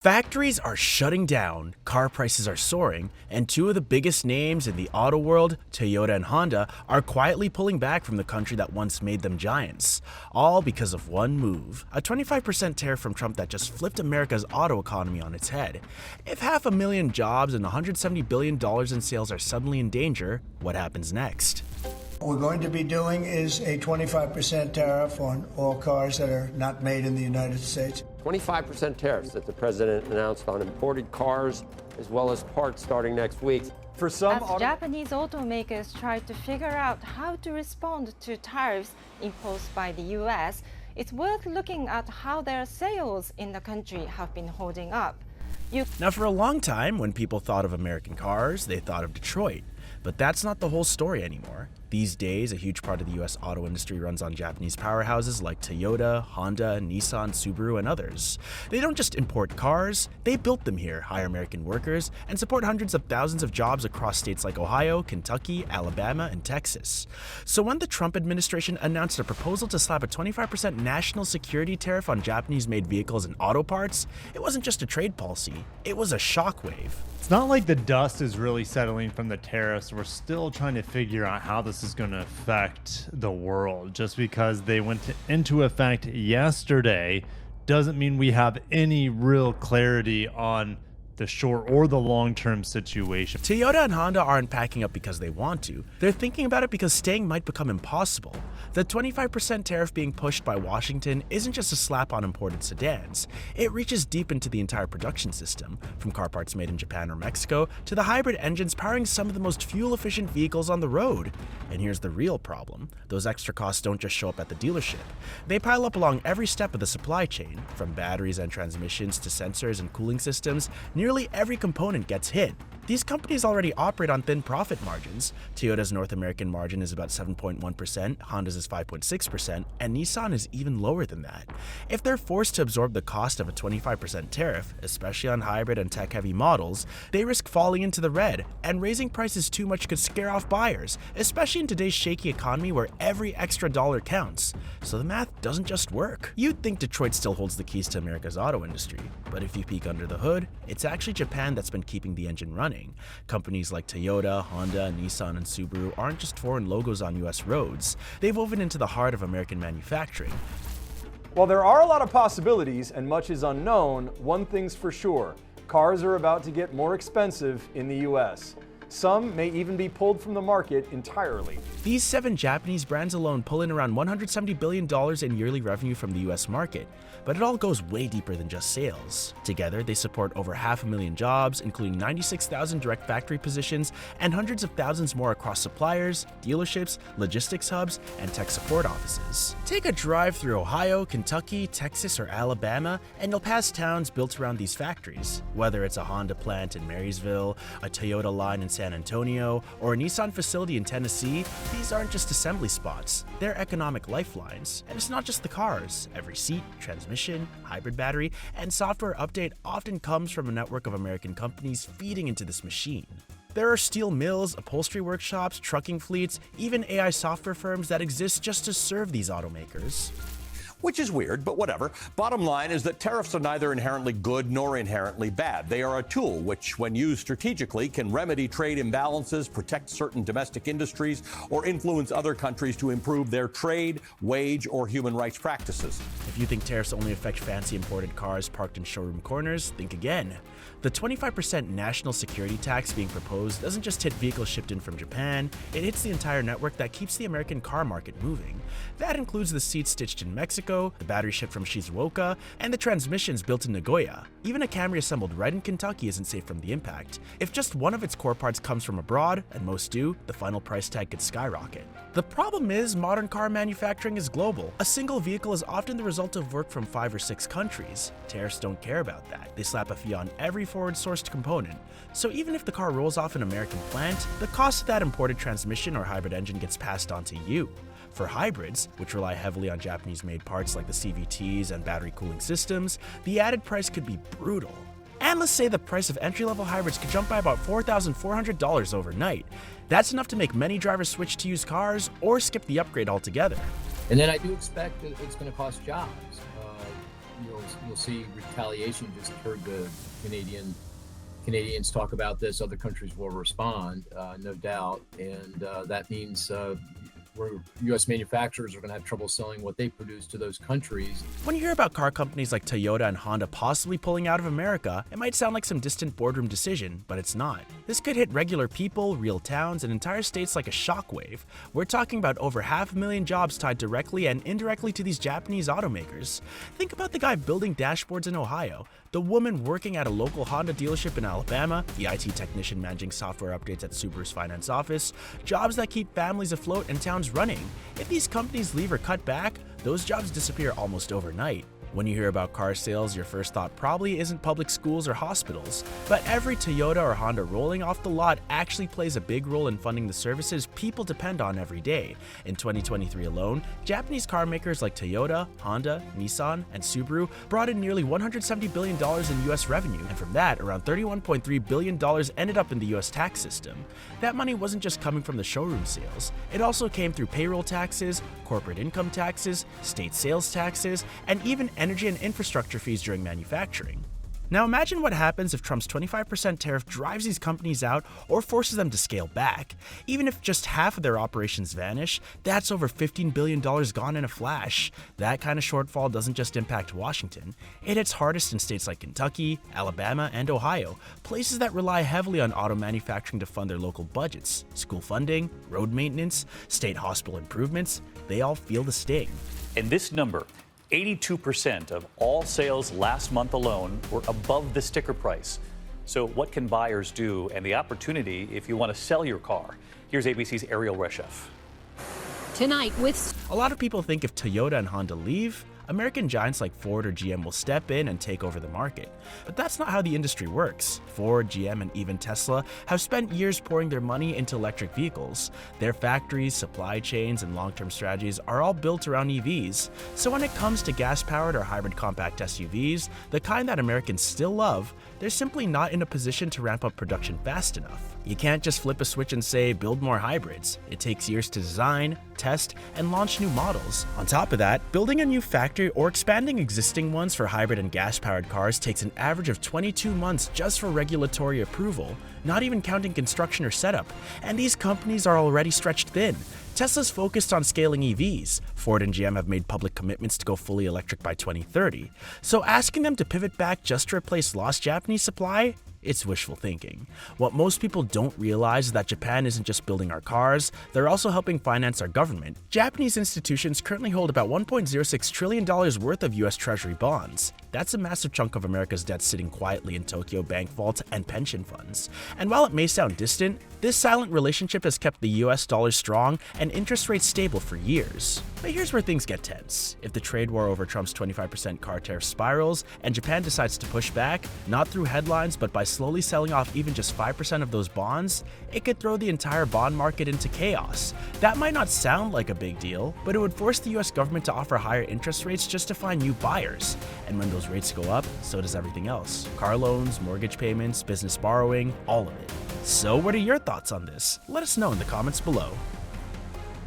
Factories are shutting down, car prices are soaring, and two of the biggest names in the auto world, Toyota and Honda, are quietly pulling back from the country that once made them giants. All because of one move, a 25% tariff from Trump that just flipped America's auto economy on its head. If 500,000 jobs and $170 billion in sales are suddenly in danger, what happens next? What we're going to be doing is a 25% tariff on all cars that are not made in the United States. 25% tariffs that the president announced on imported cars as well as parts starting next week. For some As Japanese automakers try to figure out how to respond to tariffs imposed by the US, it's worth looking at how their sales in the country have been holding up. Now, for a long time, when people thought of American cars, they thought of Detroit. But that's not the whole story anymore. These days, a huge part of the US auto industry runs on Japanese powerhouses like Toyota, Honda, Nissan, Subaru, and others. They don't just import cars, they built them here, hire American workers, and support hundreds of thousands of jobs across states like Ohio, Kentucky, Alabama, and Texas. So when the Trump administration announced a proposal to slap a 25% national security tariff on Japanese-made vehicles and auto parts, it wasn't just a trade policy, it was a shockwave. It's not like the dust is really settling from the tariffs. We're still trying to figure out how this is going to affect the world. Just because they went into effect yesterday doesn't mean we have any real clarity on the short or the long-term situation. Toyota and Honda aren't packing up because they want to. They're thinking about it because staying might become impossible. The 25% tariff being pushed by Washington isn't just a slap on imported sedans. It reaches deep into the entire production system, from car parts made in Japan or Mexico to the hybrid engines powering some of the most fuel-efficient vehicles on the road. And here's the real problem. Those extra costs don't just show up at the dealership. They pile up along every step of the supply chain, from batteries and transmissions to sensors and cooling systems. Nearly every component gets hit. These companies already operate on thin profit margins. Toyota's North American margin is about 7.1%, Honda's is 5.6%, and Nissan is even lower than that. If they're forced to absorb the cost of a 25% tariff, especially on hybrid and tech-heavy models, they risk falling into the red, and raising prices too much could scare off buyers, especially in today's shaky economy where every extra dollar counts. So the math doesn't just work. You'd think Detroit still holds the keys to America's auto industry, but if you peek under the hood, it's actually Japan that's been keeping the engine running. Companies like Toyota, Honda, Nissan, and Subaru aren't just foreign logos on US roads. They've woven into the heart of American manufacturing. While there are a lot of possibilities and much is unknown, one thing's for sure: cars are about to get more expensive in the US. Some may even be pulled from the market entirely. These 7 Japanese brands alone pull in around $170 billion in yearly revenue from the US market, but it all goes way deeper than just sales. Together, they support over 500,000 jobs, including 96,000 direct factory positions and hundreds of thousands more across suppliers, dealerships, logistics hubs, and tech support offices. Take a drive through Ohio, Kentucky, Texas, or Alabama, and you'll pass towns built around these factories. Whether it's a Honda plant in Marysville, a Toyota line in San Antonio, or a Nissan facility in Tennessee, these aren't just assembly spots, they're economic lifelines. And it's not just the cars. Every seat, transmission, hybrid battery, and software update often comes from a network of American companies feeding into this machine. There are steel mills, upholstery workshops, trucking fleets, even AI software firms that exist just to serve these automakers. Which is weird, but whatever. Bottom line is that tariffs are neither inherently good nor inherently bad. They are a tool which, when used strategically, can remedy trade imbalances, protect certain domestic industries, or influence other countries to improve their trade, wage, or human rights practices. If you think tariffs only affect fancy imported cars parked in showroom corners, think again. The 25% national security tax being proposed doesn't just hit vehicles shipped in from Japan, it hits the entire network that keeps the American car market moving. That includes the seats stitched in Mexico, the battery shipped from Shizuoka, and the transmissions built in Nagoya. Even a Camry assembled right in Kentucky isn't safe from the impact. If just one of its core parts comes from abroad, and most do, the final price tag could skyrocket. The problem is, modern car manufacturing is global. A single vehicle is often the result of work from 5 or 6 countries. Tariffs don't care about that. They slap a fee on every forward-sourced component. So even if the car rolls off an American plant, the cost of that imported transmission or hybrid engine gets passed on to you. For hybrids, which rely heavily on Japanese-made parts like the CVTs and battery cooling systems, the added price could be brutal. And let's say the price of entry-level hybrids could jump by about $4,400 overnight. That's enough to make many drivers switch to used cars or skip the upgrade altogether. And then I do expect that it's going to cost jobs. you'll see retaliation. Just heard the Canadians talk about this. Other countries will respond, no doubt, and that means where U.S. manufacturers are going to have trouble selling what they produce to those countries. When you hear about car companies like Toyota and Honda possibly pulling out of America, it might sound like some distant boardroom decision, but it's not. This could hit regular people, real towns, and entire states like a shockwave. We're talking about over 500,000 jobs tied directly and indirectly to these Japanese automakers. Think about the guy building dashboards in Ohio, the woman working at a local Honda dealership in Alabama, the IT technician managing software updates at Subaru's finance office, jobs that keep families afloat and towns running. If these companies leave or cut back, those jobs disappear almost overnight. When you hear about car sales, your first thought probably isn't public schools or hospitals, but every Toyota or Honda rolling off the lot actually plays a big role in funding the services people depend on every day. In 2023 alone, Japanese car makers like Toyota, Honda, Nissan, and Subaru brought in nearly $170 billion in US revenue, and from that, around $31.3 billion ended up in the US tax system. That money wasn't just coming from the showroom sales, it also came through payroll taxes, corporate income taxes, state sales taxes, and even energy and infrastructure fees during manufacturing. Now imagine what happens if Trump's 25% tariff drives these companies out or forces them to scale back. Even if just half of their operations vanish, that's over $15 billion gone in a flash. That kind of shortfall doesn't just impact Washington. It hits hardest in states like Kentucky, Alabama, and Ohio, places that rely heavily on auto manufacturing to fund their local budgets. School funding, road maintenance, state hospital improvements, they all feel the sting. And this number, 82% of all sales last month alone were above the sticker price. So what can buyers do, and the opportunity if you want to sell your car? Here's ABC's Ariel Reshef. Tonight with... A lot of people think if Toyota and Honda leave, American giants like Ford or GM will step in and take over the market. But that's not how the industry works. Ford, GM, and even Tesla have spent years pouring their money into electric vehicles. Their factories, supply chains, and long-term strategies are all built around EVs. So when it comes to gas-powered or hybrid compact SUVs, the kind that Americans still love, they're simply not in a position to ramp up production fast enough. You can't just flip a switch and say, build more hybrids. It takes years to design, test, and launch new models. On top of that, building a new factory or expanding existing ones for hybrid and gas-powered cars takes an average of 22 months just for regulatory approval, not even counting construction or setup. And these companies are already stretched thin. Tesla's focused on scaling EVs. Ford and GM have made public commitments to go fully electric by 2030. So asking them to pivot back just to replace lost Japanese supply? It's wishful thinking. What most people don't realize is that Japan isn't just building our cars, they're also helping finance our government. Japanese institutions currently hold about $1.06 trillion worth of US Treasury bonds. That's a massive chunk of America's debt sitting quietly in Tokyo bank vaults and pension funds. And while it may sound distant, this silent relationship has kept the US dollar strong and interest rates stable for years. But here's where things get tense. If the trade war over Trump's 25% car tariff spirals and Japan decides to push back, not through headlines but by slowly selling off even just 5% of those bonds, it could throw the entire bond market into chaos. That might not sound like a big deal, but it would force the US government to offer higher interest rates just to find new buyers. And when those rates go up, so does everything else. Car loans, mortgage payments, business borrowing, all of it. So what are your thoughts on this? Let us know in the comments below.